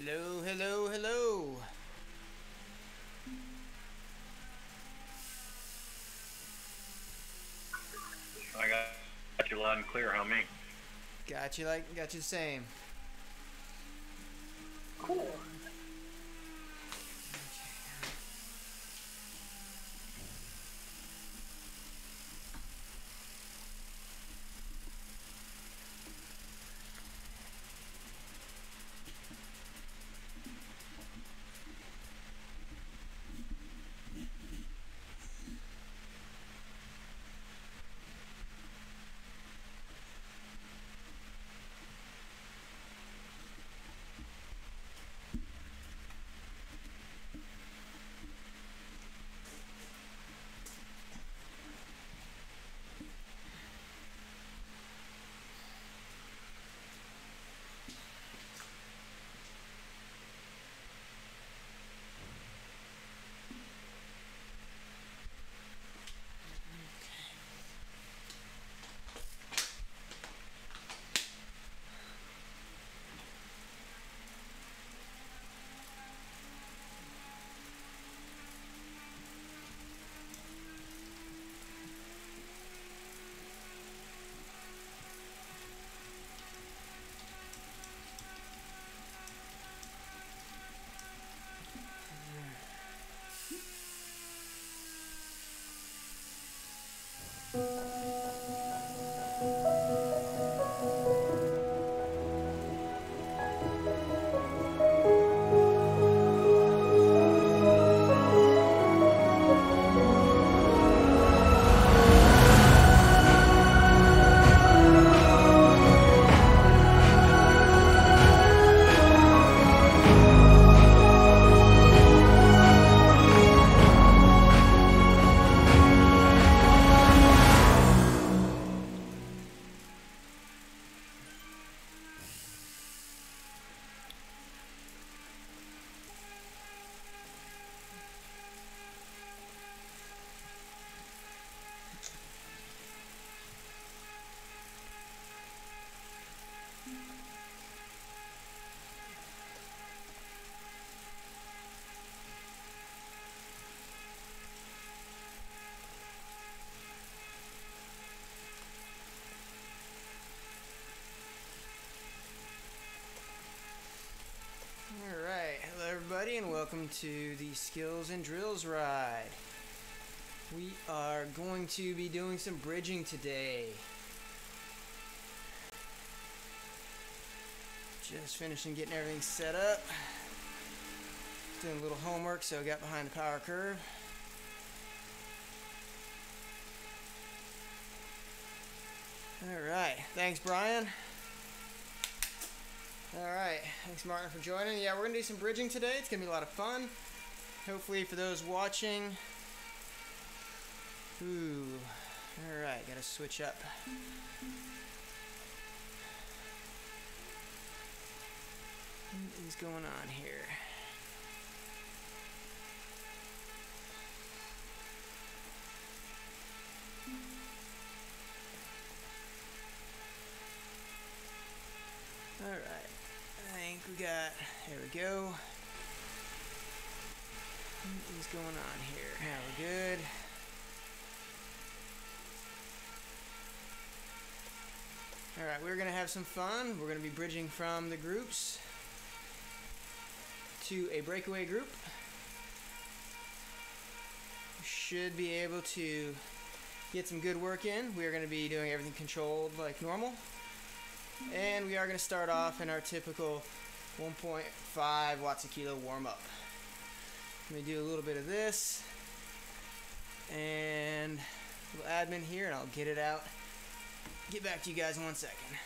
Hello, hello, hello. I got you loud and clear, homie. Got you the same. Cool. And welcome to the Skills and Drills ride. We are going to be doing some bridging today. Just finishing getting everything set up. Doing a little homework, so I got behind the power curve. Alright, thanks Brian. Alright, thanks Martin for joining. Yeah, we're going to do some bridging today. It's going to be a lot of fun. Hopefully for those watching. Ooh, alright, got to switch up. What is going on here? Alright. I think we got, there we go. What is going on here? Now we're good. Alright, we're going to have some fun. We're going to be bridging from the groups to a breakaway group. We should be able to get some good work in. We are going to be doing everything controlled like normal. And we are going to start off in our typical 1.5 watts a kilo warm-up. Let me do a little bit of this and a little admin here, and I'll get it out. Get back to you guys in 1 second.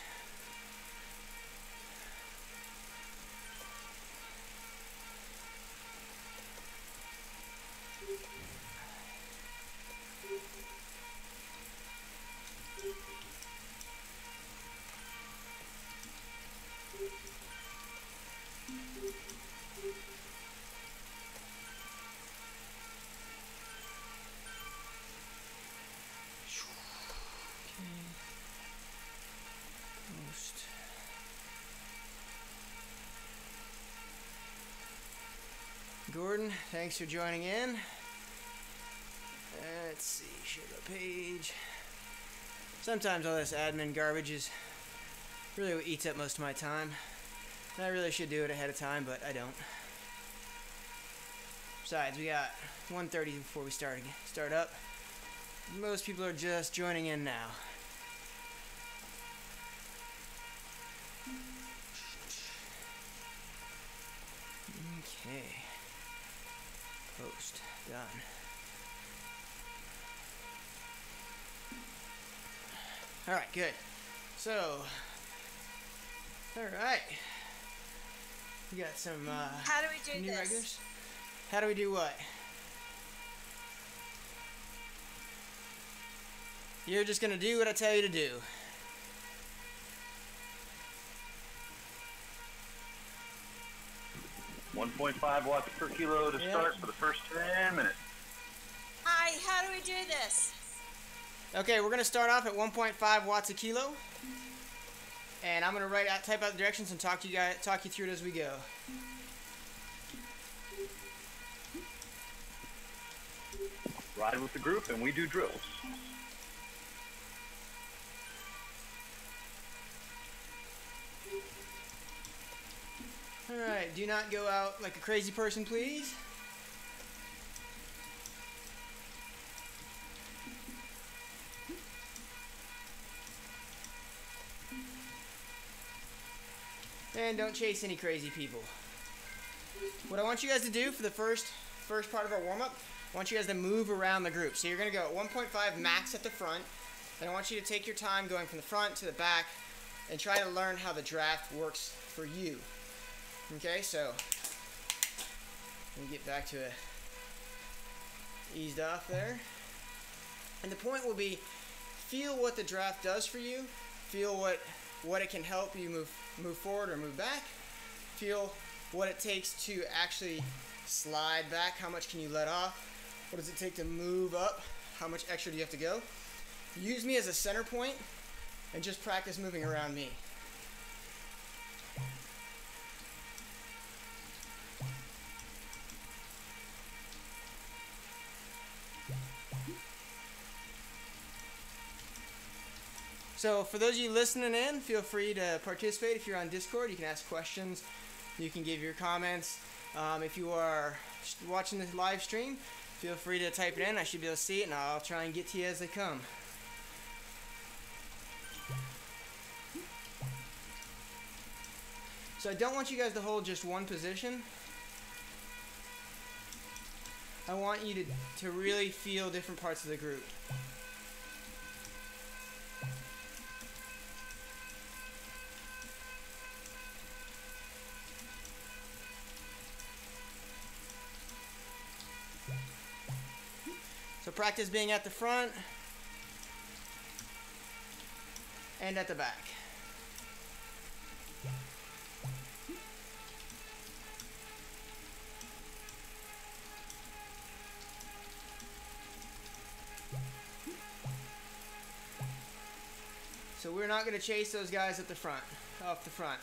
Gordon, thanks for joining in. Let's see, share the page. Sometimes all this admin garbage is really what eats up most of my time. And I really should do it ahead of time, but I don't. Besides, we got 1:30 before we start up. Most people are just joining in now. Okay. Post. Done. Alright, good. So, alright. We got some how do we do new this? regulars. How do we do what? You're just gonna do what I tell you to do. .5 watts per kilo to start for the first 10 minutes. Hi, how do we do this? Okay, we're gonna start off at 1.5 watts a kilo, and I'm gonna type out the directions and talk you through it as we go. Ride with the group, and we do drills. Alright, do not go out like a crazy person, please. And don't chase any crazy people. What I want you guys to do for the first part of our warm-up, I want you guys to move around the group. So you're going to go at 1.5 max at the front, and I want you to take your time going from the front to the back and try to learn how the draft works for you. Okay, so let me get back to it. Eased off there. And the point will be, feel what the draft does for you. Feel what it can help you move forward or move back. Feel what it takes to actually slide back. How much can you let off? What does it take to move up? How much extra do you have to go? Use me as a center point and just practice moving around me. So for those of you listening in, feel free to participate. If you're on Discord, you can ask questions. You can give your comments. If you are watching this live stream, feel free to type it in. I should be able to see it, and I'll try and get to you as they come. So I don't want you guys to hold just one position. I want you to really feel different parts of the group. So practice being at the front and at the back. So we're not going to chase those guys at the front, off the front.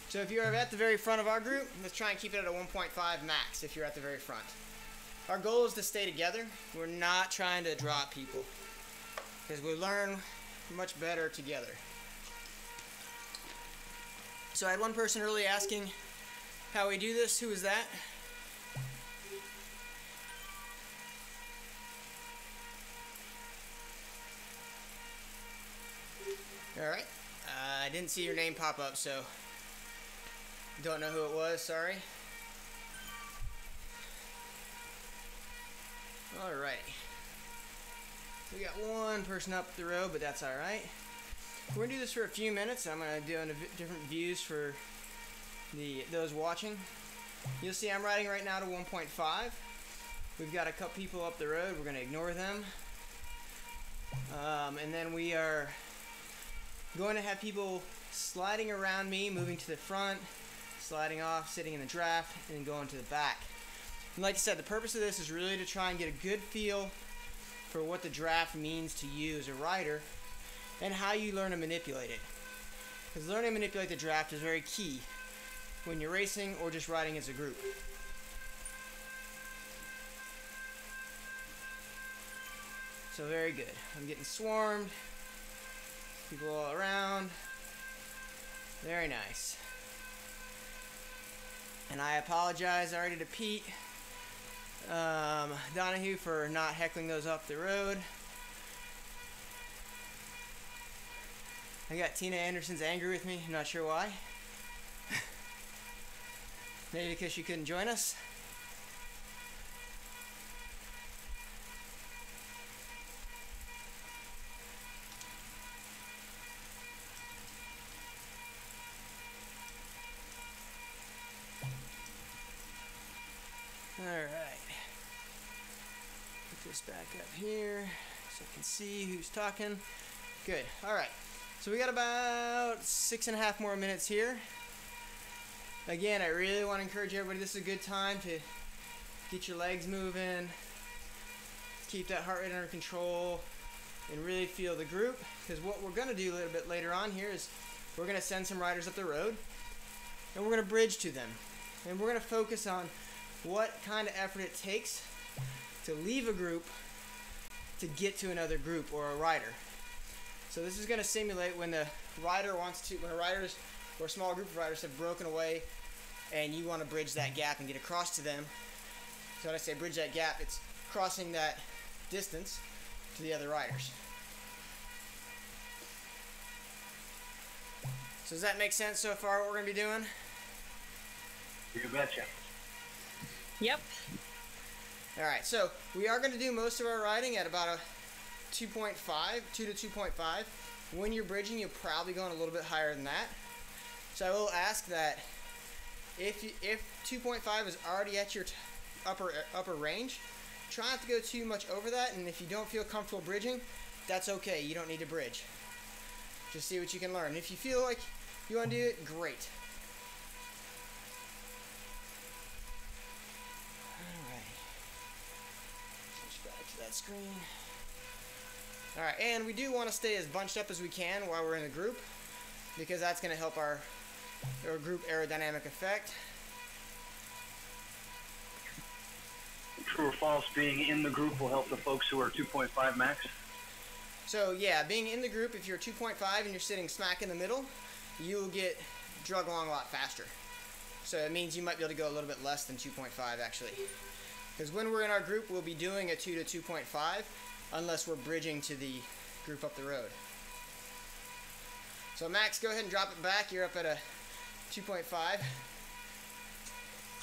So if you're at the very front of our group, let's try and keep it at a 1.5 max if you're at the very front. Our goal is to stay together. We're not trying to drop people because we learn much better together. So I had one person earlier asking how we do this. Who is that? Alright. I didn't see your name pop up, so don't know who it was, sorry. Alright. We got one person up the road, but that's alright. We're going to do this for a few minutes. I'm going to do different views for those watching. You'll see I'm riding right now to 1.5. We've got a couple people up the road. We're going to ignore them. And then we are going to have people sliding around me, moving to the front, sliding off, sitting in the draft, and then going to the back. And like I said, the purpose of this is really to try and get a good feel for what the draft means to you as a rider and how you learn to manipulate it. Because learning to manipulate the draft is very key when you're racing or just riding as a group. So very good. I'm getting swarmed. People all around. Very nice. And I apologize already to Pete Donahue for not heckling those off the road. I got Tina Anderson's angry with me. I'm not sure why. Maybe because she couldn't join us. Alright, put this back up here so I can see who's talking. Good, alright. So we got about 6.5 more minutes here. Again, I really want to encourage everybody, this is a good time to get your legs moving, keep that heart rate under control, and really feel the group. Because what we're going to do a little bit later on here is we're going to send some riders up the road, and we're going to bridge to them. And we're going to focus on what kind of effort it takes to leave a group to get to another group or a rider. So this is going to simulate when the rider wants to, when a riders or a small group of riders have broken away and you want to bridge that gap and get across to them. So when I say bridge that gap, it's crossing that distance to the other riders. So does that make sense so far what we're going to be doing? You betcha. Yep. Alright, so we are going to do most of our riding at about a 2 to 2.5. When you're bridging, you're probably going a little bit higher than that. So I will ask that if 2.5 is already at your upper range, try not to go too much over that, and if you don't feel comfortable bridging, that's okay. You don't need to bridge. Just see what you can learn. If you feel like you want to do it, great. That screen. Alright, and we do want to stay as bunched up as we can while we're in a group, because that's going to help our group aerodynamic effect. True or false, being in the group will help the folks who are 2.5 max? So yeah, being in the group, if you're 2.5 and you're sitting smack in the middle, you will get drug along a lot faster. So it means you might be able to go a little bit less than 2.5 actually. Because when we're in our group, we'll be doing a 2 to 2.5 unless we're bridging to the group up the road. So Max, go ahead and drop it back. You're up at a 2.5.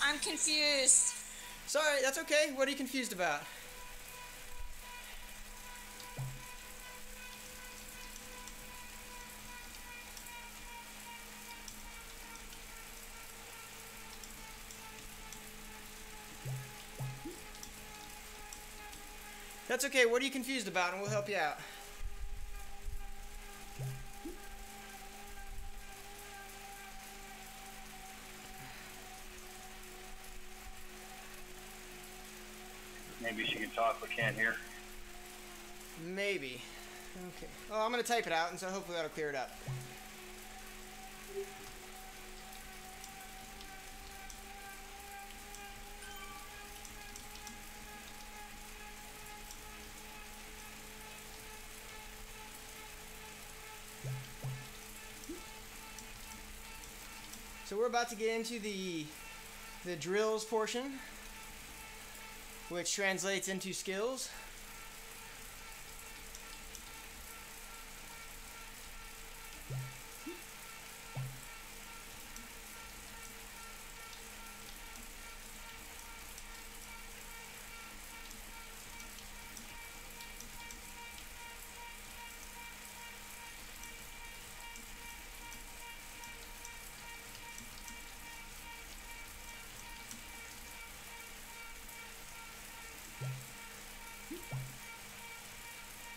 I'm confused. Sorry, that's okay. What are you confused about? That's okay. What are you confused about? And we'll help you out. Maybe she can talk but can't hear. Maybe. Okay. Oh, I'm going to type it out, and so hopefully that'll clear it up. So we're about to get into the drills portion, which translates into skills.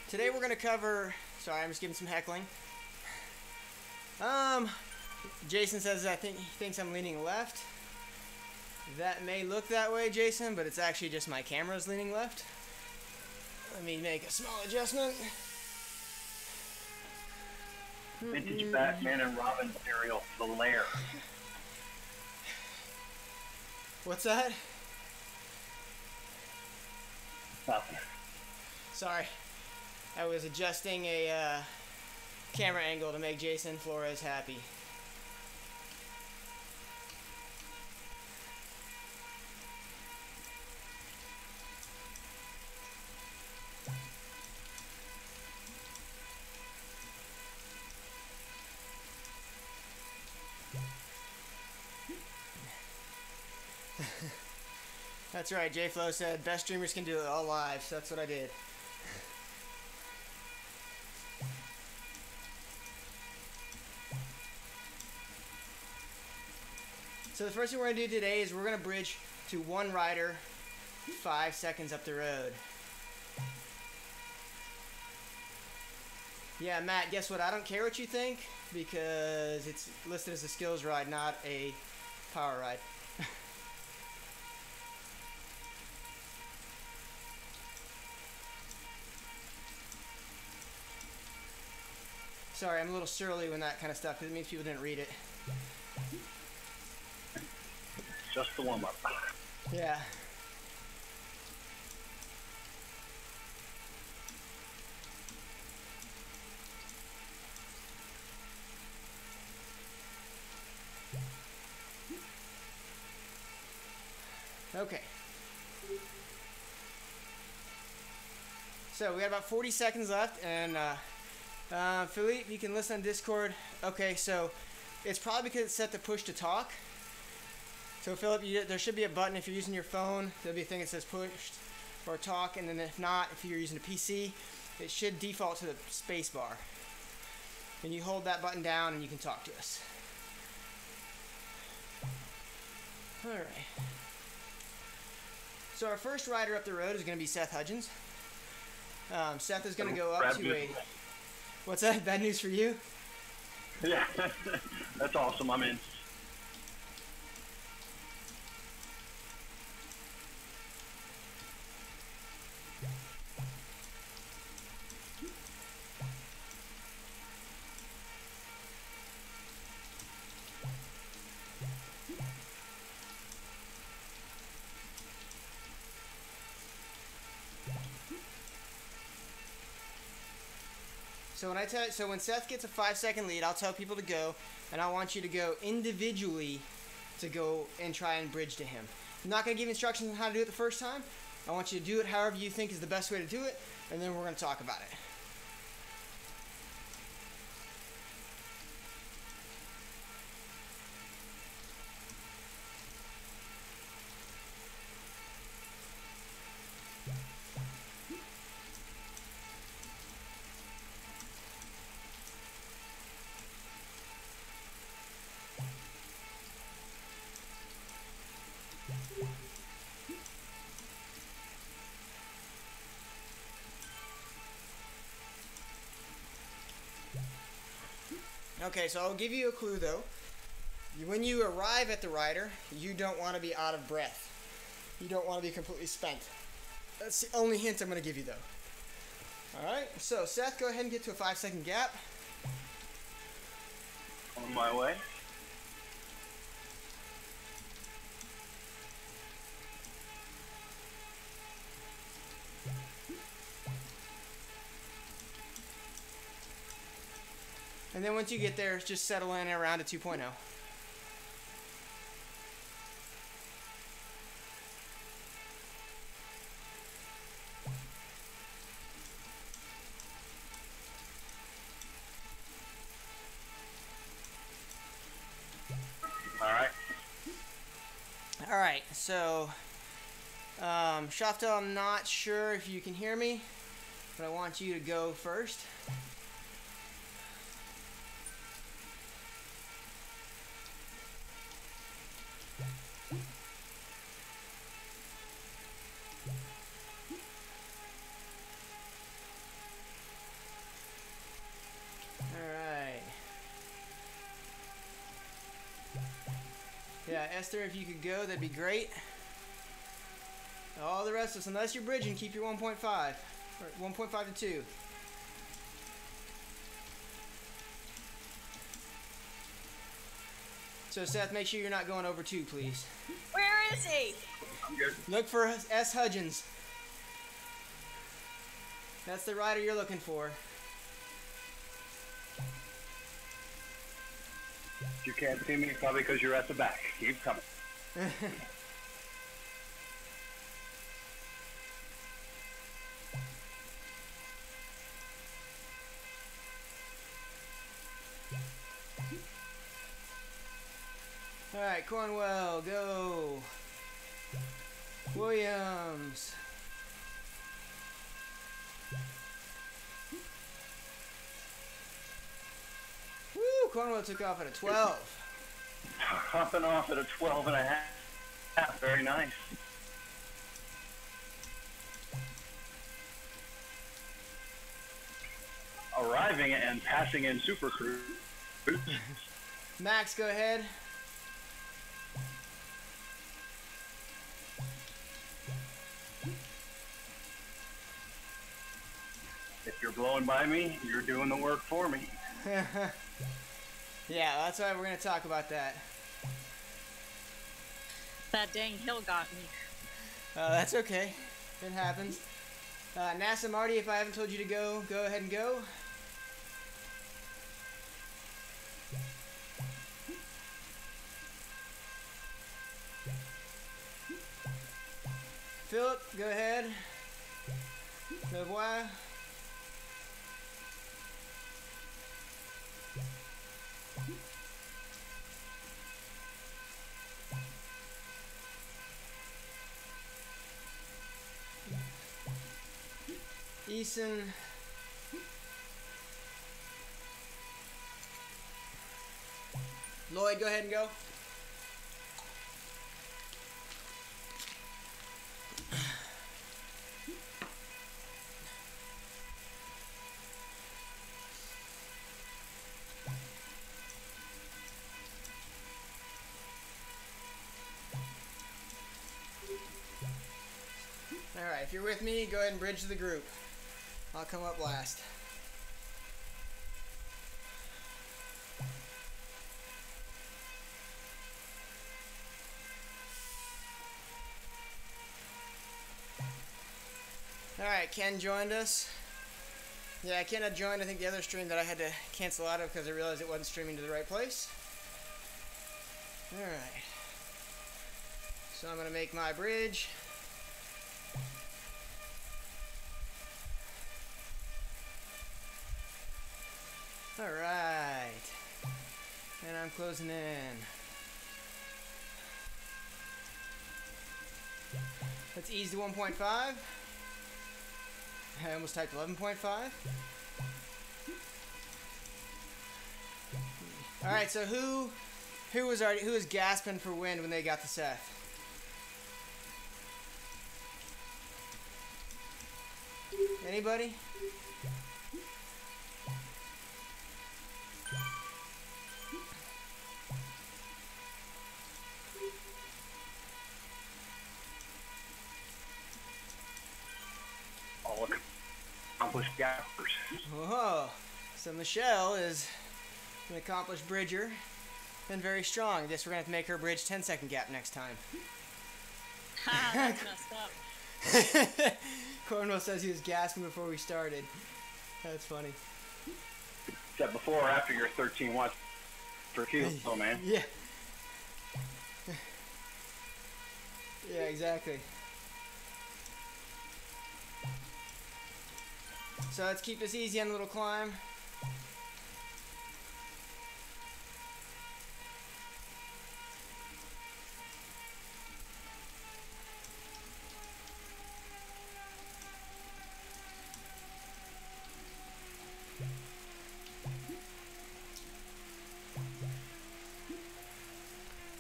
Today we're going to cover, sorry, I'm just giving some heckling. Jason says he thinks I'm leaning left. That may look that way, Jason, but it's actually just my camera's leaning left. Let me make a small adjustment. Vintage Batman and Robin cereal, the lair. What's that? Nothing. Sorry. I was adjusting a camera angle to make Jason Flores happy. That's right, J-Flo said best streamers can do it all live, so that's what I did. So the first thing we're going to do today is we're going to bridge to one rider 5 seconds up the road. Yeah, Matt, guess what? I don't care what you think because it's listed as a skills ride, not a power ride. Sorry, I'm a little surly when that kind of stuff, because it means people didn't read it. Just the warm up. Yeah. Okay. So we got about 40 seconds left, and Philippe, you can listen on Discord. Okay, so it's probably because it's set to push to talk. So Philippe, there should be a button if you're using your phone. There'll be a thing that says push or talk, and then if not, if you're using a PC, it should default to the space bar. And you hold that button down and you can talk to us. Alright. So our first rider up the road is going to be Seth Hudgens. Seth is going to go up to a... What's that? Bad news for you? Yeah, that's awesome. I'm in. So when Seth gets a 5-second lead, I'll tell people to go, and I want you to go individually to go and try and bridge to him. I'm not going to give instructions on how to do it the first time. I want you to do it however you think is the best way to do it, and then we're going to talk about it. Okay, so I'll give you a clue though. When you arrive at the rider, you don't want to be out of breath. You don't want to be completely spent. That's the only hint I'm going to give you though. Alright, so Seth, go ahead and get to a 5-second gap. On my way. And then once you get there, just settle in around a 2.0. All right, so Shaftel, I'm not sure if you can hear me, but I want you to go first. Yeah, Esther, if you could go, that'd be great. All the rest of us, unless you're bridging, keep your 1.5. Or 1.5 to 2. So Seth, make sure you're not going over 2, please. Where is he? I'm good. Look for S. Hudgens. That's the rider you're looking for. If you can't see me, probably because you're at the back. Keep coming. All right, Cornwell, go. Williams. Woo, Cornwell took off at a 12. Hopping off at a 12 and a half. Very nice. Arriving and passing in Super Cruise. Max, go ahead. If you're blowing by me, you're doing the work for me. Yeah, that's why we're going to talk about that. That dang hill got me. That's okay. It happens. NASA Marty, if I haven't told you to go, go ahead and go. Philip, go ahead. Au revoir. Eason. Lloyd, go ahead and go. Alright, if you're with me, go ahead and bridge to the group. I'll come up last. Alright, Ken joined us. Yeah, Ken had joined, I think, the other stream that I had to cancel out of because I realized it wasn't streaming to the right place. Alright. So I'm going to make my bridge. Alright. And I'm closing in. Let's ease to 1.5. I almost typed 11.5. Alright, so who was gasping for wind when they got to Seth? Anybody? All accomplished gappers. Oh, so Michelle is an accomplished bridger and very strong. I guess we're going to have to make her bridge 10-second gap next time. Ha, that's messed up. Cornwell says he was gasping before we started. That's funny. Is that before or after your 13 watts per kilo, man? Yeah. Yeah, exactly. So let's keep this easy on the little climb.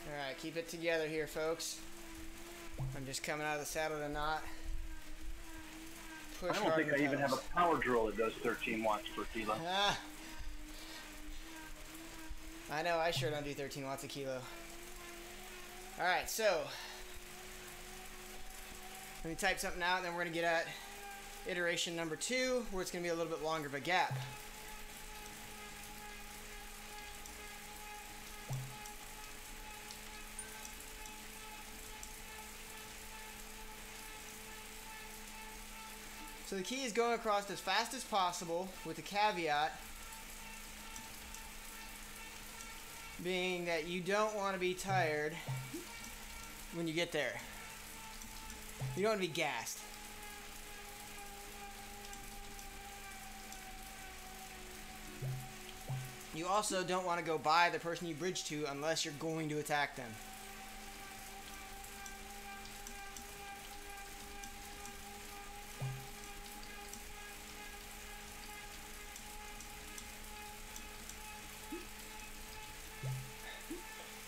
Alright, keep it together here, folks. I'm just coming out of the saddle to not push I don't hard think on I the even have pedals. a power drill that does 13 watts per kilo. Ah. I know, I sure don't do 13 watts a kilo. Alright, so let me type something out and then we're going to get at iteration number 2, where it's going to be a little bit longer of a gap. So the key is going across as fast as possible, with the caveat being that you don't want to be tired when you get there. You don't want to be gassed. You also don't want to go by the person you bridge to unless you're going to attack them.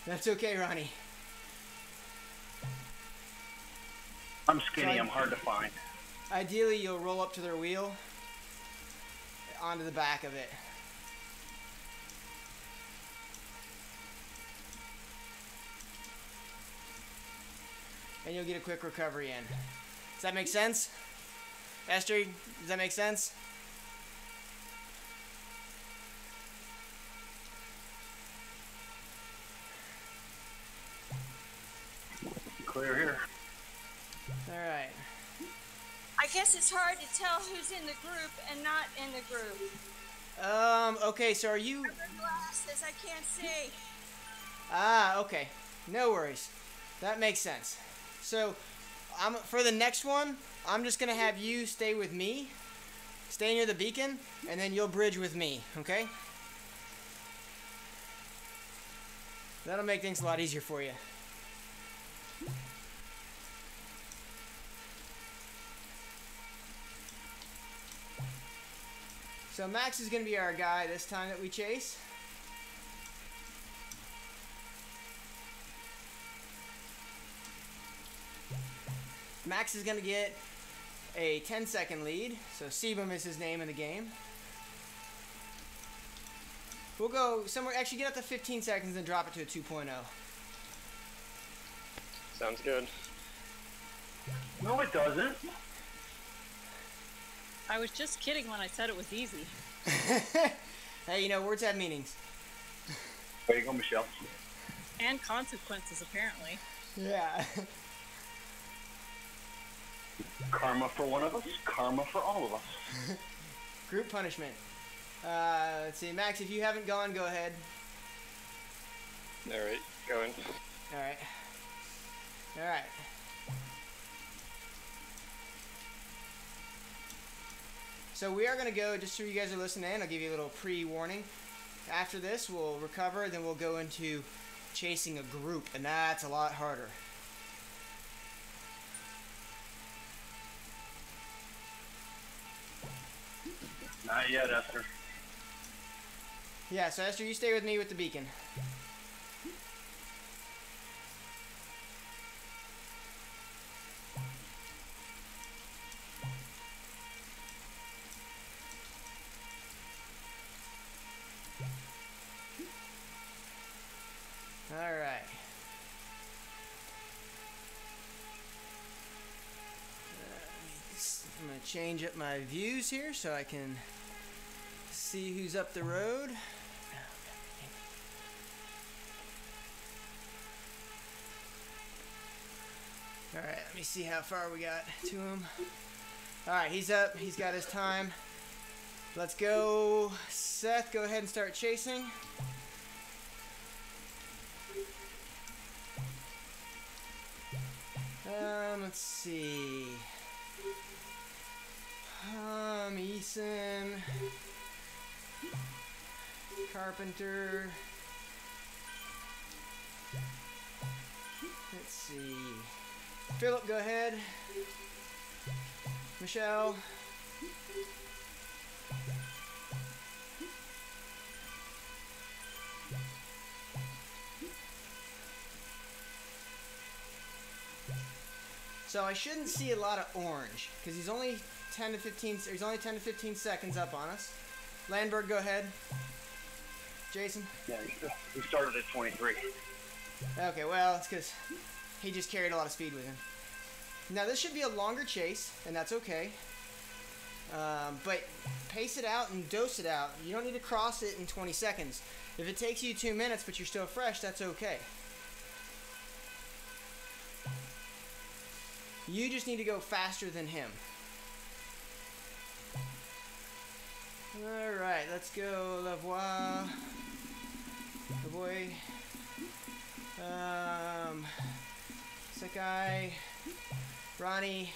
That's okay, Ronnie. I'm skinny, I'm hard to find. Ideally, you'll roll up to their wheel onto the back of it. And you'll get a quick recovery in. Does that make sense? Esther, does that make sense? Clear here. Alright. I guess it's hard to tell who's in the group and not in the group. Okay, so are you... I wear glasses, I can't see. Ah, okay. No worries. That makes sense. So, for the next one, I'm just going to have you stay with me. Stay near the beacon, and then you'll bridge with me, okay? That'll make things a lot easier for you. So Max is going to be our guy this time that we chase. Max is going to get a 10-second lead. So Sebum is his name in the game. We'll go somewhere, actually get up to 15 seconds and drop it to a 2.0. Sounds good. No, it doesn't. I was just kidding when I said it was easy. Hey, you know, words have meanings. There you go, Michelle. And consequences, apparently. Yeah. Karma for one of us, karma for all of us. Group punishment. Let's see, Max, if you haven't gone, go ahead. Alright, going. Alright. Alright. So we are going to go, just so you guys are listening in, I'll give you a little pre-warning. After this, we'll recover, then we'll go into chasing a group, and that's a lot harder. Not yet, Esther. Yeah, so Esther, you stay with me with the beacon. Alright. I'm going to change up my views here so I can see who's up the road. Alright, let me see how far we got to him. Alright, he's up. He's got his time. Let's go. Seth, go ahead and start chasing. Let's see. Eason. Carpenter. Let's see. Philip, go ahead. Michelle. So I shouldn't see a lot of orange because he's only 10 to 15 seconds up on us. Landberg, go ahead. Jason. Yeah, he started at 23. Okay, well, it's because he just carried a lot of speed with him. Now this should be a longer chase, and that's okay. But pace it out and dose it out. You don't need to cross it in 20 seconds. If it takes you 2 minutes but you're still fresh, that's okay. You just need to go faster than him. Alright, let's go. La voix. The boy. Sakai. Ronnie.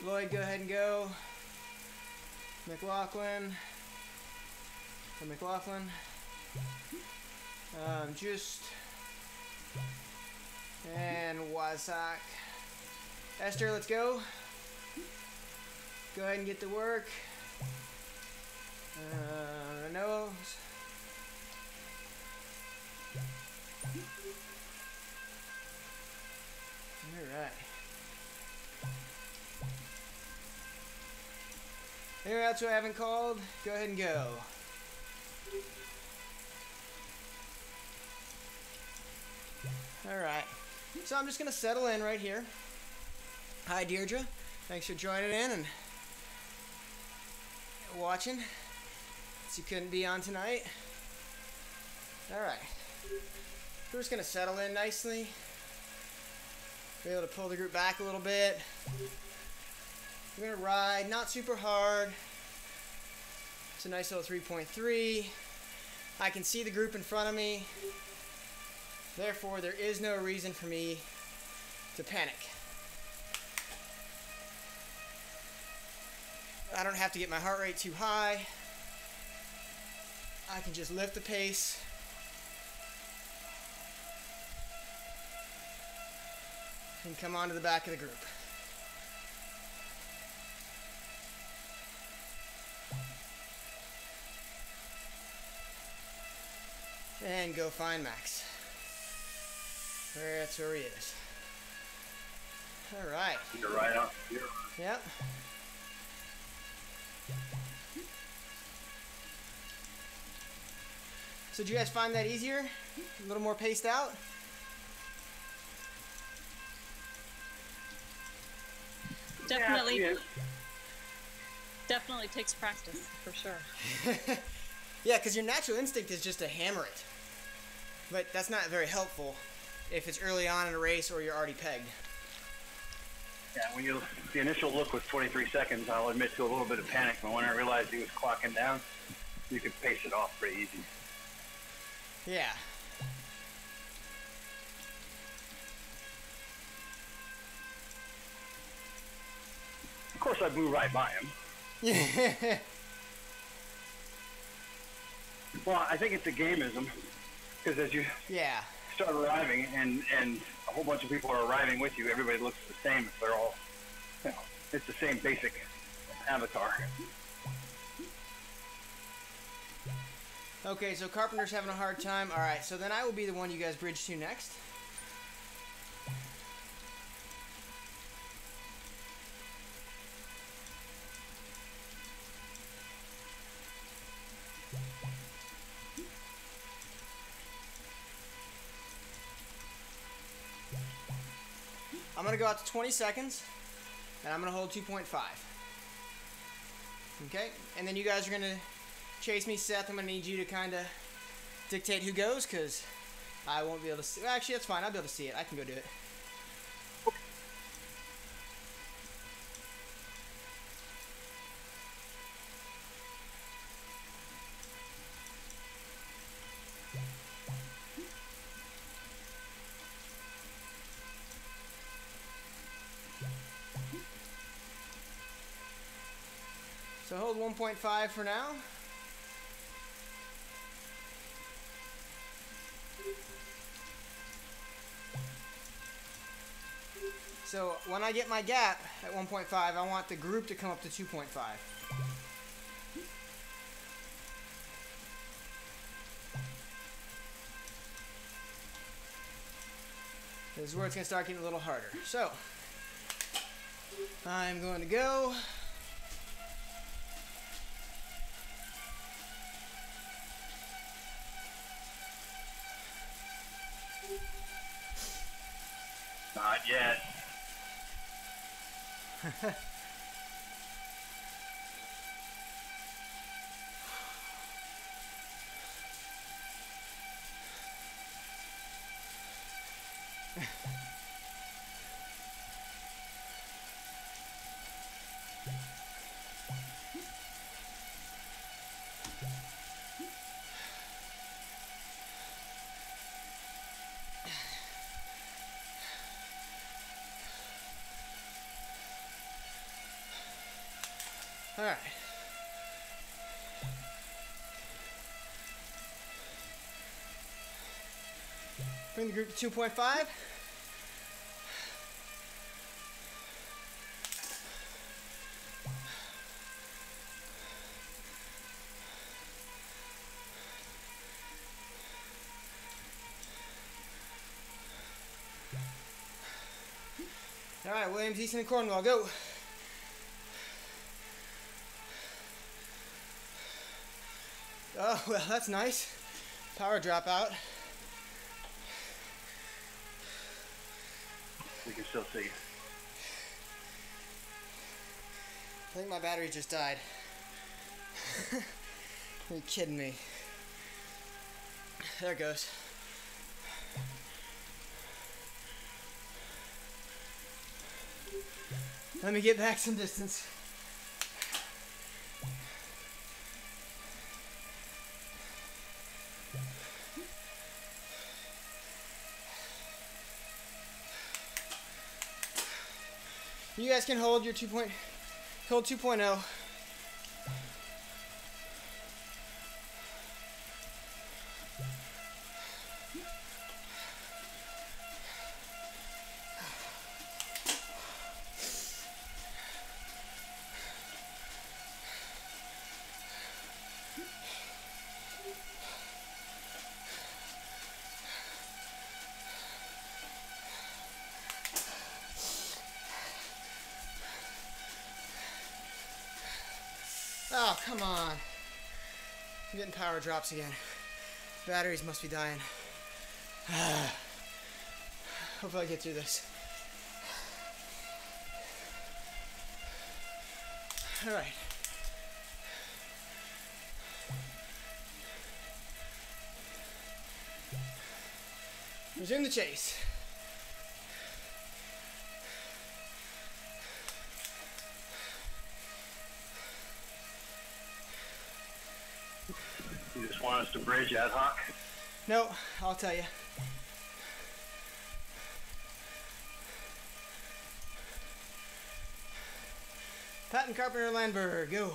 Lloyd, go ahead and go. McLaughlin. Or McLaughlin. Just. And Wazak. Esther, let's go. Go ahead and get to work. Nose. Alright. Anyone else who I haven't called? Go ahead and go. Alright. So I'm just going to settle in right here. Hi, Deirdre. Thanks for joining in and watching. So you couldn't be on tonight. Alright. We're just going to settle in nicely. Be able to pull the group back a little bit. We're going to ride, not super hard. It's a nice little 3.3. I can see the group in front of me. Therefore, there is no reason for me to panic. I don't have to get my heart rate too high. I can just lift the pace. And come onto the back of the group. And go find Max. That's where he is. Alright. You're right up here. Yep. So did you guys find that easier? A little more paced out? Definitely. Yeah, Definitely takes practice, for sure. Yeah, because your natural instinct is just to hammer it. But that's not very helpful if it's early on in a race or you're already pegged. yeah, when the initial look was 23 seconds, I'll admit to a little bit of panic, but when I realized he was clocking down, you could pace it off pretty easy. Yeah. Of course, I blew right by him. Yeah. Well, I think it's a gameism, because as you Yeah. start arriving and a whole bunch of people are arriving with you, everybody looks the same. They're all, it's the same basic avatar. Okay, so Carpenter's having a hard time. Alright, so then I will be the one you guys bridge to next. I'm going to go out to 20 seconds, and I'm going to hold 2.5. Okay? And then you guys are going to chase me. Seth, I'm going to need you to kind of dictate who goes, because I won't be able to see. Well, actually, that's fine. I'll be able to see it. I can go do it. So hold 1.5 for now. So when I get my gap at 1.5, I want the group to come up to 2.5. This is where it's going to start getting a little harder. So I'm going to go. Not yet. All right. Bring the group to 2.5. All right, Williams, Easton, and Cornwall, go. Oh, well, that's nice. Power dropout. We can still see. I think my battery just died. Are you kidding me? There it goes. Let me get back some distance. You guys can hold your 2.0. Oh, come on. I'm getting power drops again. Batteries must be dying. Hopefully I get through this. All right. Resume the chase. You just want us to bridge ad hoc? No, I'll tell you. Patton, Carpenter, Landberg, go.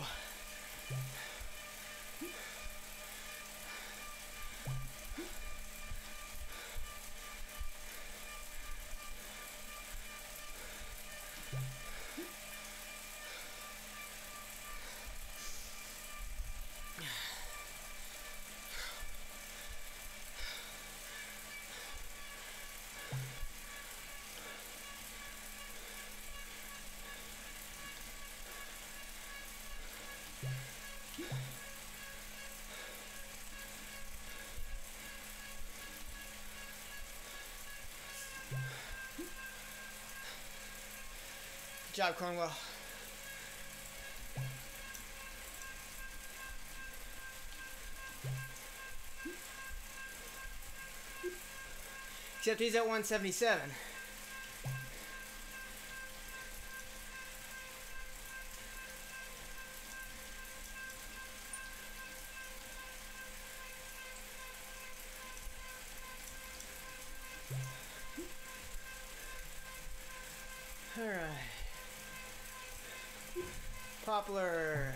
Good job, Cornwell. Except he's at 177. All right. Poplar.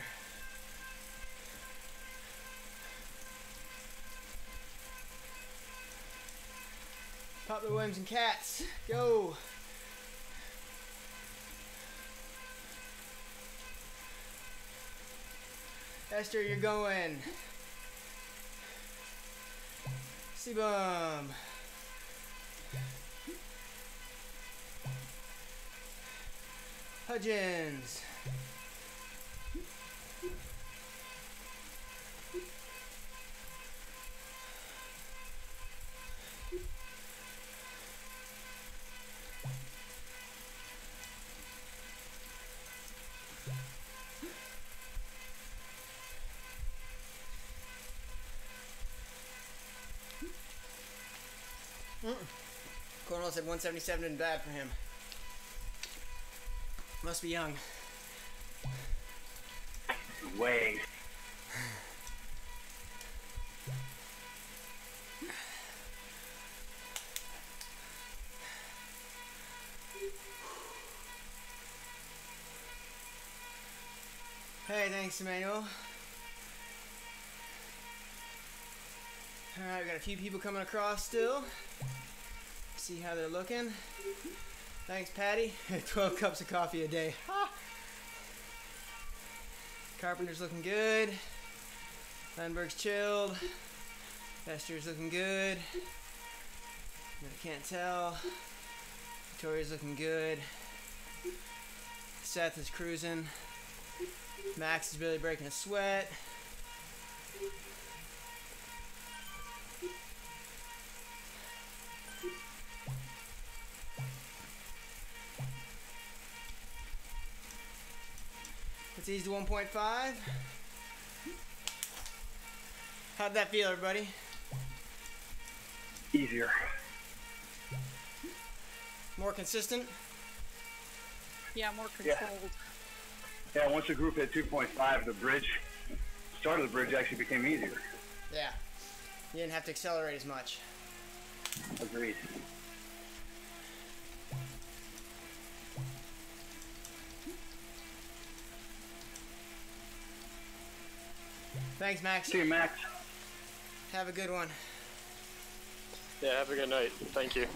Poplar, Williams, and Katz. Go. Esther, you're going. Seabum. Hudgens. Cornwell's Colin said 177 isn't bad for him. Must be young. Way. Hey, thanks, Emmanuel. Alright, we got a few people coming across still. See how they're looking. Thanks, Patty. 12 cups of coffee a day. Ha! Carpenter's looking good. Landberg's chilled. Fester's looking good. I can't tell. Victoria's looking good. Seth is cruising. Max is really breaking a sweat. Let's ease to 1.5. How'd that feel, everybody? Easier. More consistent? Yeah, more controlled. Yeah, once the group hit 2.5, the start of the bridge actually became easier. Yeah. You didn't have to accelerate as much. Agreed. Thanks, Max. See you, Max. Have a good one. Yeah, have a good night. Thank you.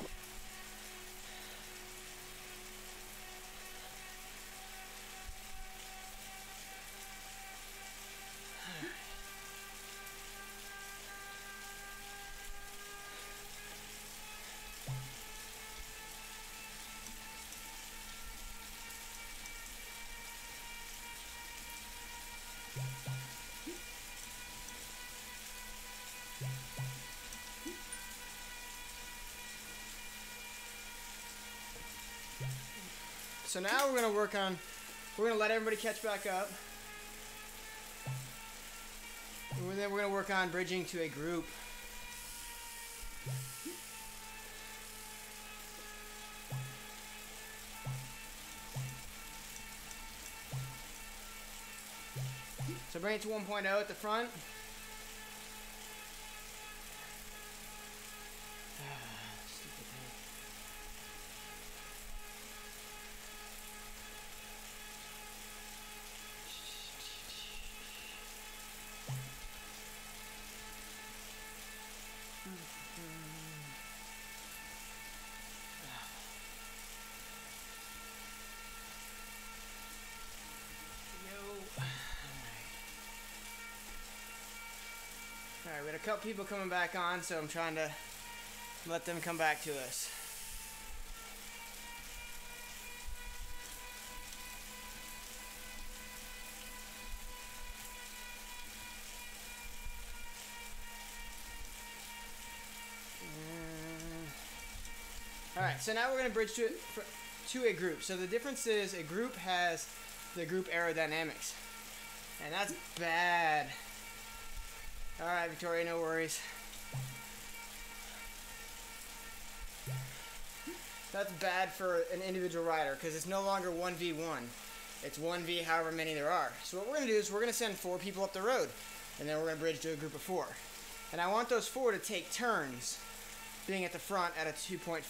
So now we're going to let everybody catch back up. And then we're going to work on bridging to a group. So bring it to 1.0 at the front. Alright, we had a couple people coming back on, so I'm trying to let them come back to us. Alright, so now we're going to bridge to a group. So the difference is a group has the group aerodynamics. And that's bad. Alright, Victoria, no worries. That's bad for an individual rider because it's no longer 1v1. It's 1v however many there are. So what we're going to do is we're going to send 4 people up the road. And then we're going to bridge to a group of 4. And I want those 4 to take turns being at the front at a 2.5.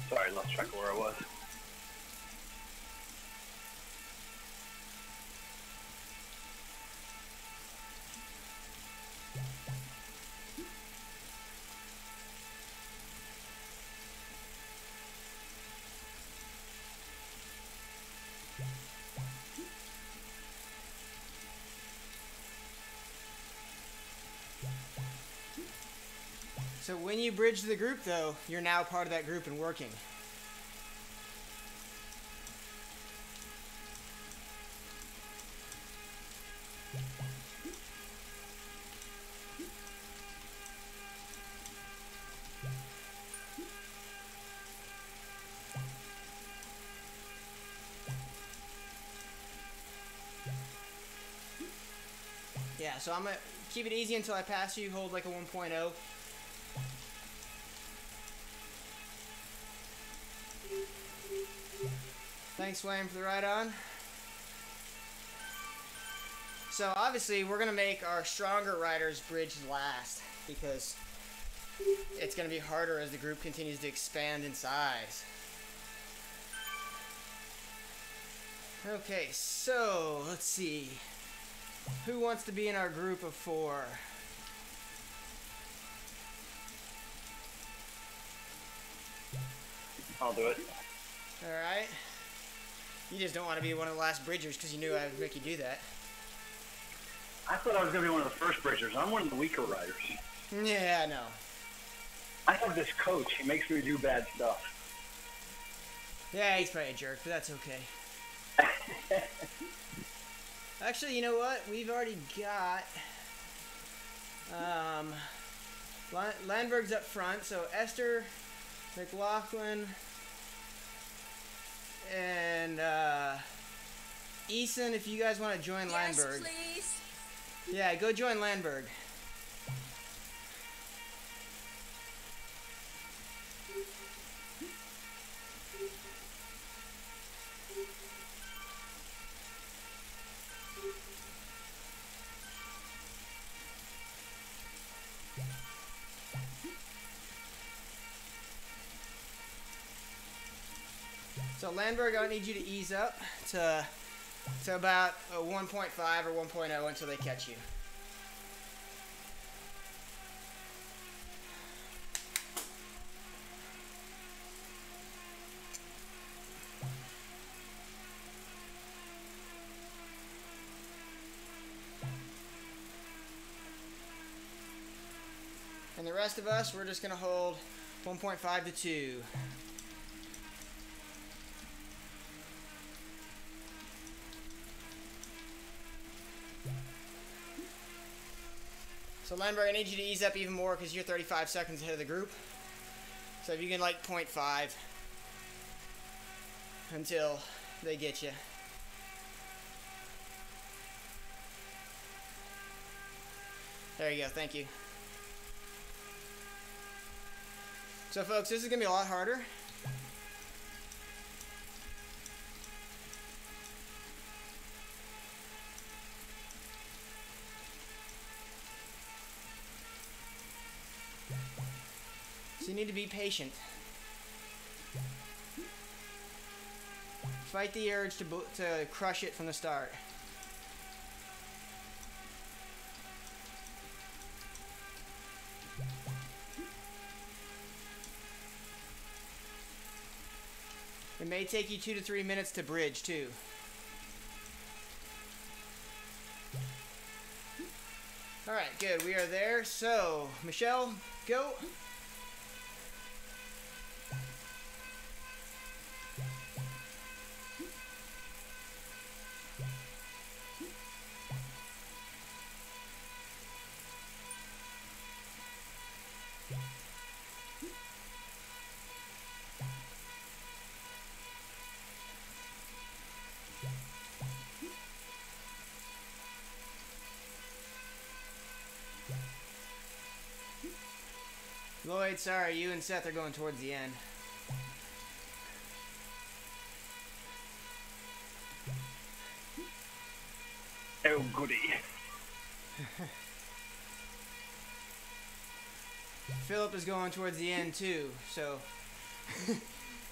Sorry, lost track of where I was. So when you bridge to the group, though, you're now part of that group and working. Yeah, so I'm going to keep it easy until I pass you. Hold like a 1.0. Thanks, Wayne, for the ride on. So obviously we're going to make our stronger riders bridge last because it's going to be harder as the group continues to expand in size. Okay, so let's see. Who wants to be in our group of 4? I'll do it. Alright. You just don't want to be one of the last bridgers because you knew I would make you do that. I thought I was going to be one of the first bridgers. I'm one of the weaker riders. Yeah, I know. I have this coach. He makes me do bad stuff. Yeah, he's probably a jerk, but that's okay. Actually, you know what? We've already got Landberg's up front, so Esther, McLaughlin, and Eason, if you guys want to join Landberg. Yes, please. Yeah, go join Landberg. So Landberg, I need you to ease up to about a 1.5 or 1.0 until they catch you. And the rest of us, we're just going to hold 1.5 to 2. So Landberg, I need you to ease up even more because you're 35 seconds ahead of the group. So if you can like 0.5 until they get you. There you go, thank you. So folks, this is going to be a lot harder. So you need to be patient. Fight the urge to crush it from the start. It may take you 2 to 3 minutes to bridge too. Alright, good. We are there. So, Michelle, go. Lloyd, sorry, you and Seth are going towards the end. Oh, goody. Philip is going towards the end too, so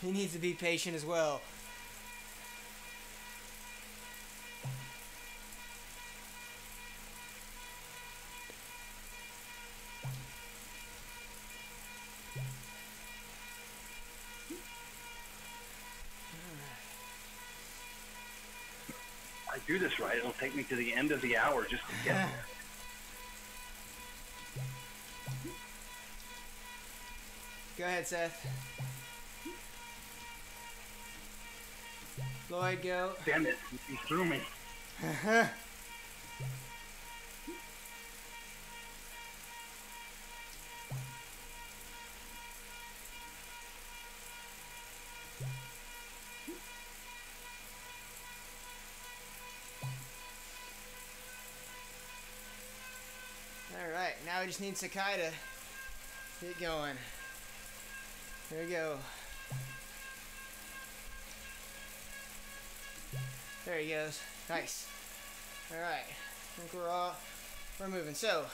he needs to be patient as well. I do this right, it'll take me to the end of the hour just to get there. Go ahead, Seth. Lloyd, go. Damn it, he threw me. just need Sakai to get going. There we go. There he goes. Nice. Alright. I think we're moving. So,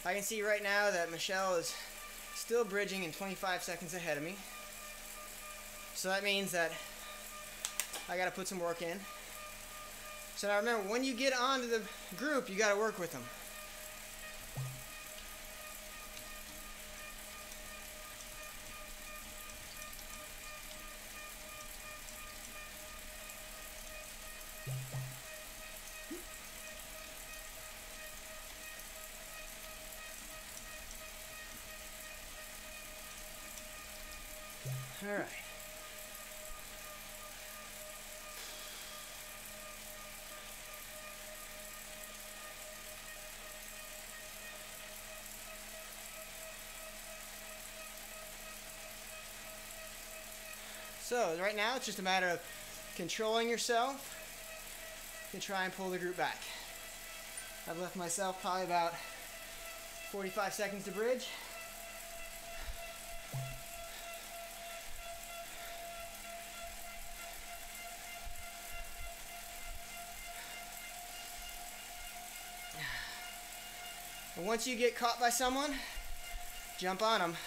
I can see right now that Michelle is still bridging and 25 seconds ahead of me. So that means that I gotta put some work in. So now remember, when you get onto the group, you gotta work with them. All right. So right now it's just a matter of controlling yourself and try and pull the group back. I've left myself probably about 45 seconds to bridge. And once you get caught by someone, jump on them.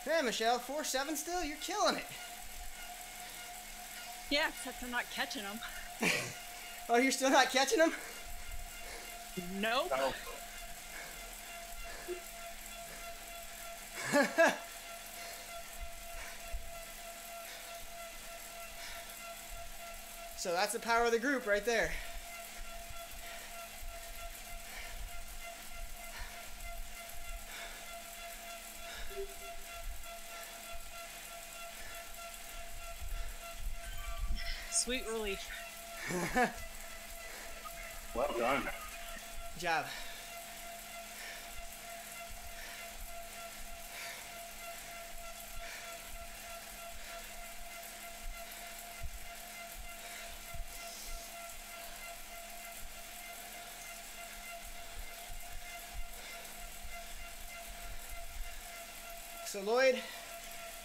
Yeah, Michelle, 4-7 still? You're killing it. Yeah, except I'm not catching them. Oh, you're still not catching them? Nope. Oh. So that's the power of the group right there. Sweet relief. Well done. Good job. So Lloyd,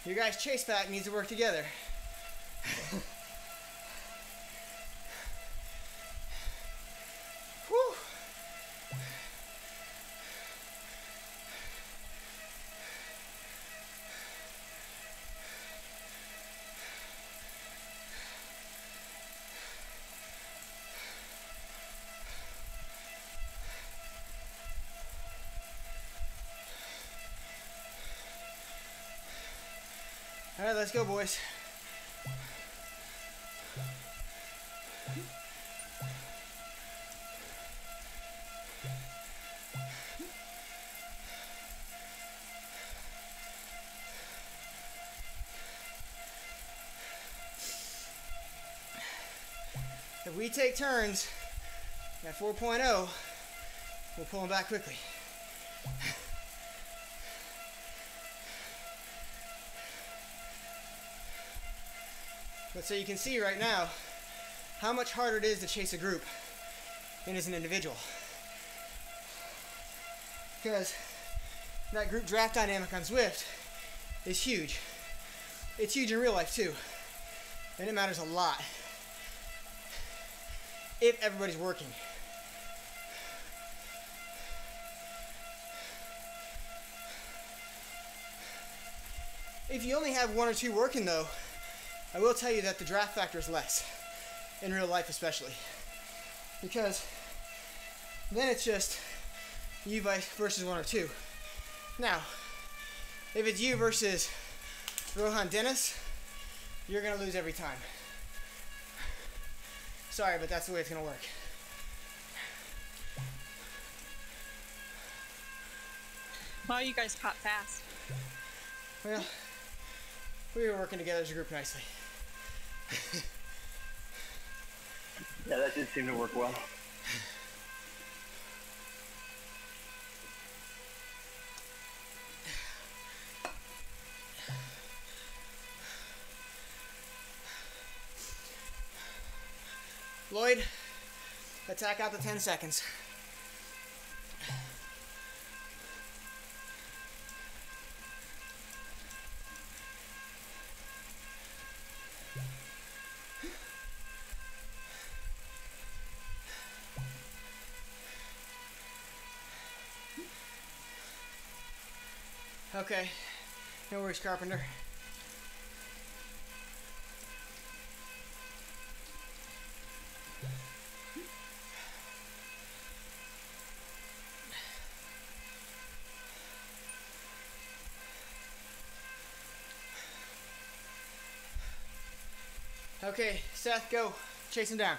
your guys' chase pack needs to work together. Whew. All right, let's go, boys. If we take turns at 4.0, we'll pull them back quickly. But so you can see right now how much harder it is to chase a group than as an individual. Because that group draft dynamic on Zwift is huge. It's huge in real life too. And it matters a lot if everybody's working. If you only have one or two working though, I will tell you that the draft factor is less, in real life especially. Because then it's just you versus one or two. Now, if it's you versus Rohan Dennis, you're gonna lose every time. Sorry, but that's the way it's gonna work. Well, you guys caught fast. Well, we were working together as a group nicely. Yeah, that did seem to work well. Lloyd, attack out to 10 seconds. Okay, no worries, Carpenter. Okay, Seth, go. Chase him down.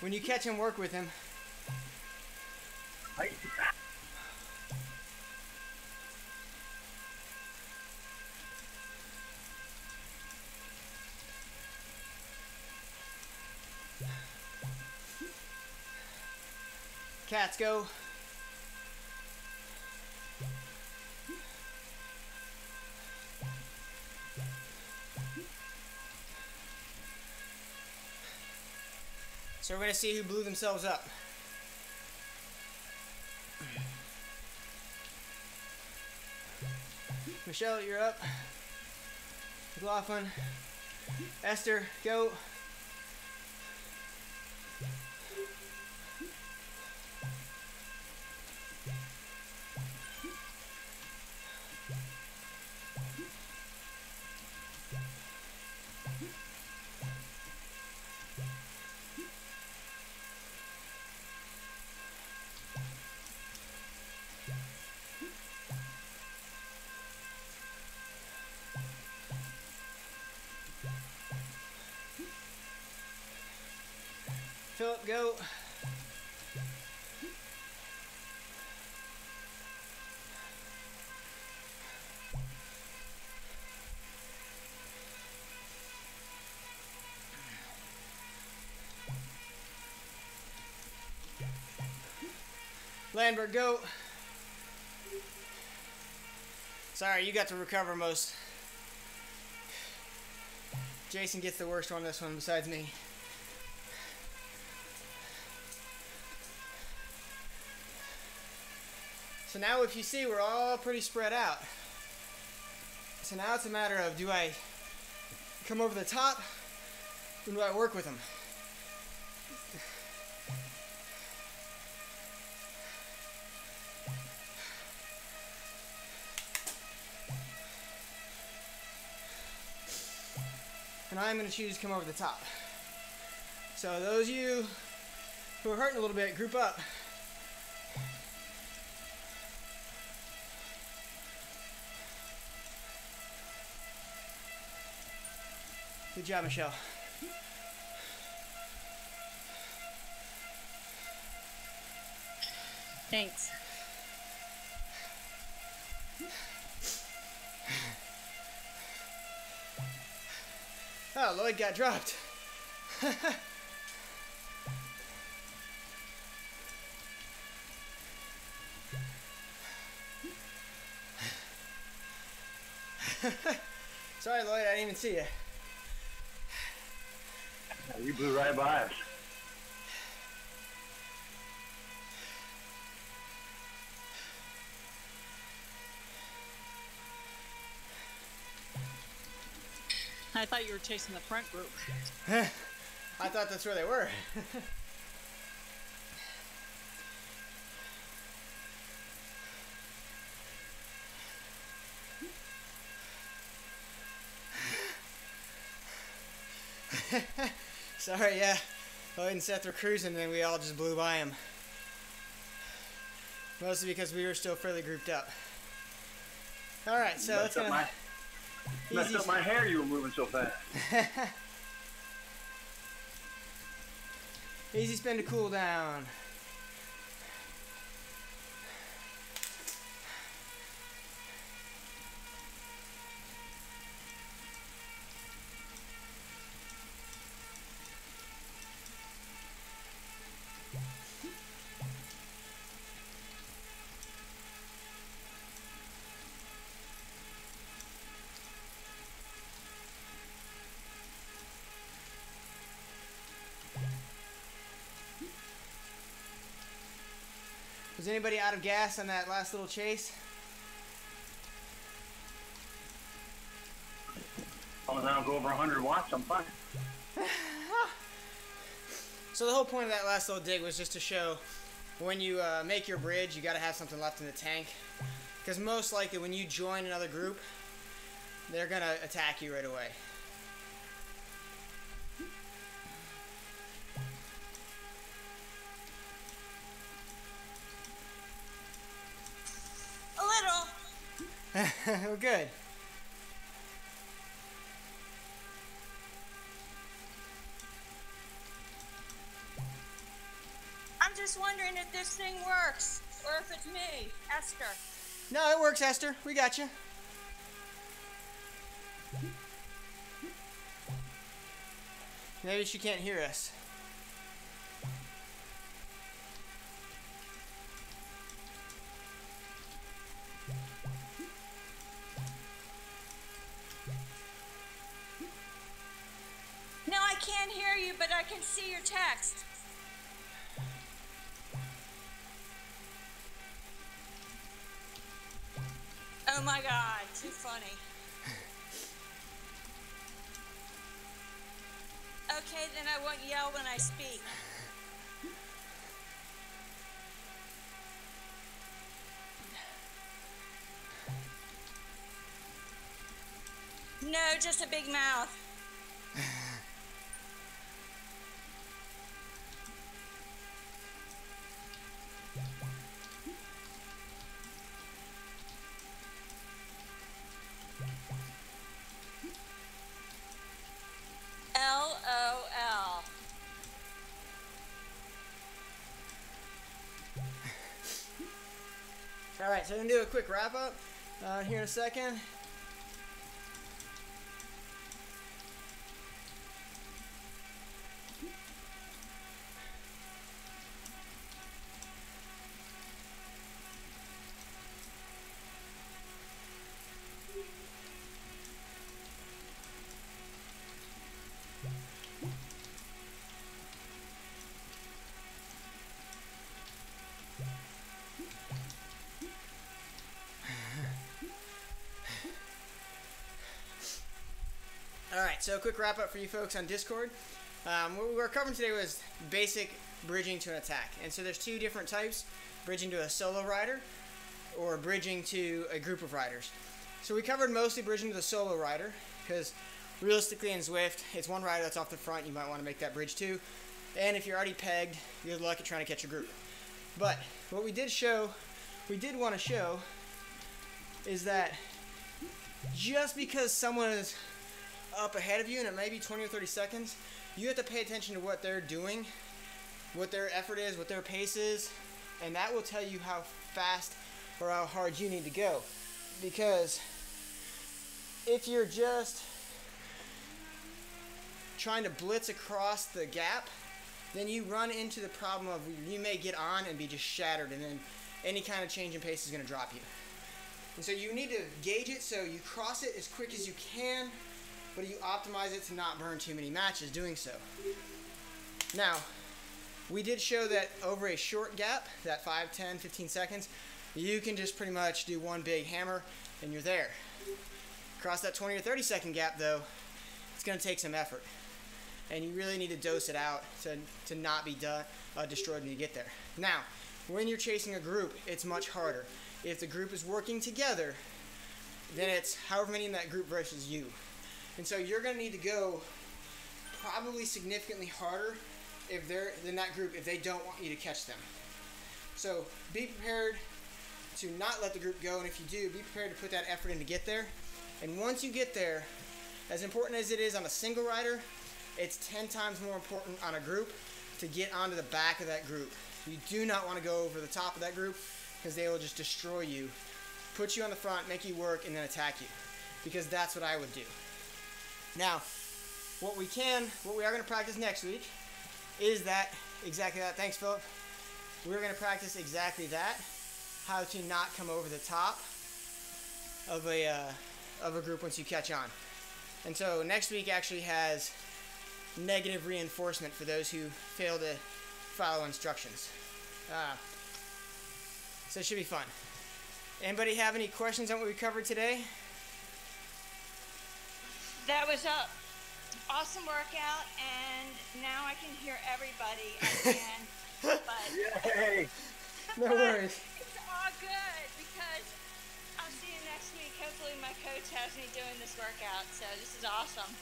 When you catch him, work with him. Right. Cats, go. So we're going to see who blew themselves up. Michelle, you're up. McLaughlin. Esther, go. Philip, go. Landberg, go. Sorry, you got to recover most. Jason gets the worst on this one besides me. So now if you see, we're all pretty spread out. So now it's a matter of, do I come over the top or do I work with them? And I'm going to choose to come over the top. So those of you who are hurting a little bit, group up. Good job, Michelle. Thanks. Oh, Lloyd got dropped. Sorry, Lloyd, I didn't even see you. You blew right by us. I thought you were chasing the front group. I thought that's where they were. Sorry, yeah. Lloyd and Seth were cruising and then we all just blew by him. Mostly because we were still fairly grouped up. Alright, so let's go. Messed up my hair, you were moving so fast. Easy spin to cool down. Was anybody out of gas on that last little chase? As long as I don't go over 100 watts, I'm fine. So the whole point of that last little dig was just to show when you make your bridge, you got to have something left in the tank. Because most likely when you join another group, they're going to attack you right away. A little. Well, good. I'm just wondering if this thing works, or if it's me, Esther. No, it works, Esther. We got you. Maybe she can't hear us. No, I can't hear you, but I can see your text. Oh my God, too funny. Okay, then I won't yell when I speak. No, just a big mouth. LOL. All right, so I'm going to do a quick wrap up here in a second. Alright, so a quick wrap up for you folks on Discord. What we were covering today was basic bridging to an attack. And so there's two different types, bridging to a solo rider or bridging to a group of riders. So we covered mostly bridging to the solo rider because realistically in Zwift, it's one rider that's off the front, you might want to make that bridge too. And if you're already pegged, you're lucky trying to catch a group. But what we did want to show is that just because someone is up ahead of you and it may be 20 or 30 seconds, you have to pay attention to what they're doing, what their effort is, what their pace is, and that will tell you how fast or how hard you need to go. Because if you're just trying to blitz across the gap, then you run into the problem of you may get on and be just shattered, and then any kind of change in pace is going to drop you. And so you need to gauge it so you cross it as quick as you can, but you optimize it to not burn too many matches doing so. Now, we did show that over a short gap, that 5, 10, 15 seconds, you can just pretty much do one big hammer and you're there. Across that 20 or 30 second gap though, it's going to take some effort. And you really need to dose it out to not be destroyed when you get there. Now, when you're chasing a group, it's much harder. If the group is working together, then it's however many in that group versus you. And so you're going to need to go probably significantly harder if they're in that group if they don't want you to catch them. So be prepared to not let the group go, and if you do, be prepared to put that effort in to get there. And once you get there, as important as it is on a single rider, it's 10 times more important on a group to get onto the back of that group. You do not want to go over the top of that group because they will just destroy you, put you on the front, make you work, and then attack you. Because that's what I would do. Now, what we are going to practice next week is exactly that. Thanks, Philip. We're going to practice exactly that, how to not come over the top of a group once you catch on. And so next week actually has negative reinforcement for those who fail to follow instructions. So it should be fun. Anybody have any questions on what we covered today? That was a awesome workout, and now I can hear everybody again. But Yay! No worries. it's all good because I'll see you next week. Hopefully my coach has me doing this workout, so this is awesome.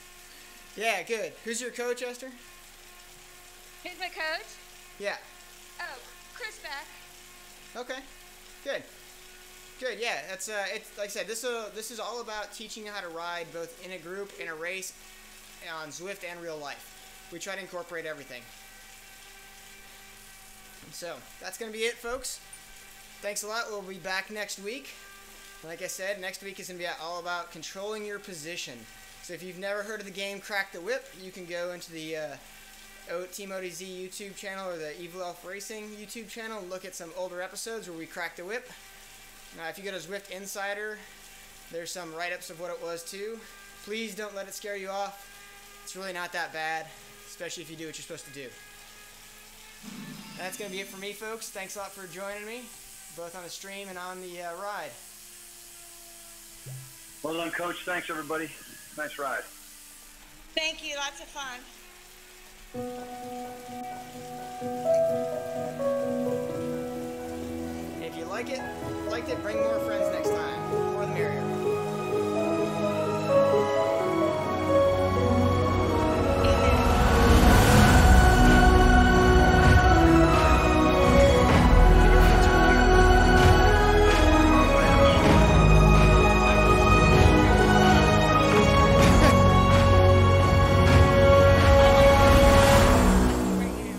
Yeah, good. Who's your coach, Esther? Who's my coach? Yeah. Oh, Chris Beck. Okay. Good. Good. Yeah. That's it's like I said. This is all about teaching you how to ride both in a group, in a race, on Zwift and real life. We try to incorporate everything. So that's gonna be it, folks. Thanks a lot. We'll be back next week. Like I said, next week is gonna be all about controlling your position. So if you've never heard of the game Crack the Whip, you can go into the TeamODZ YouTube channel or the Evil Elf Racing YouTube channel and look at some older episodes where we crack the whip. If you go to Zwift Insider, there's some write-ups of what it was too. Please don't let it scare you off. It's really not that bad, especially if you do what you're supposed to do. That's going to be it for me, folks. Thanks a lot for joining me, both on the stream and on the ride. Well done, Coach. Thanks, everybody. Nice ride. Thank you. Lots of fun. If you liked it, bring more friends next time. The more the merrier.